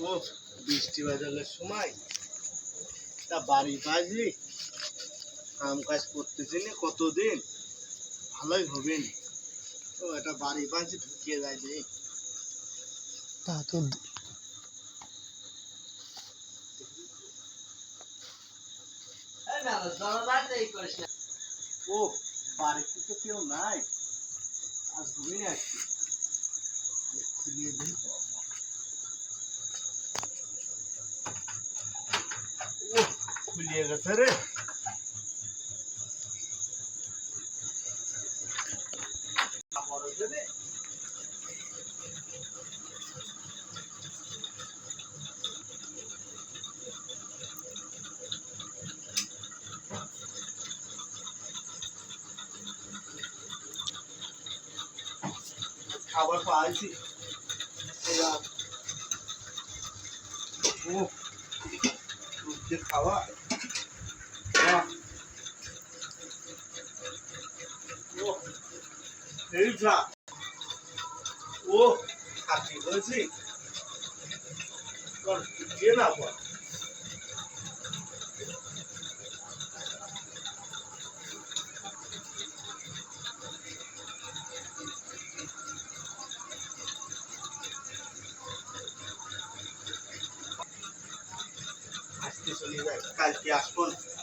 ও বৃষ্টি বাদলের সময় তা বাড়ি বাজলি কাম কাজ করতেছি না কতদিন ভালোই হবে না তো এটা বাড়ি বাজে ঢুকিয়ে যায় যে তা তো ও বাড়িতে তো কেউ নাই আজ ঘুমিয়ে আসছি খুলিয়ে দিই ও খুলিয়ে গেছে রে খাবার পাইছি ও দুধ খাওয়া ও এই যা ও খাচ্ছি বলছি কে না পর আজকে চলে যায় কালকে আসবো না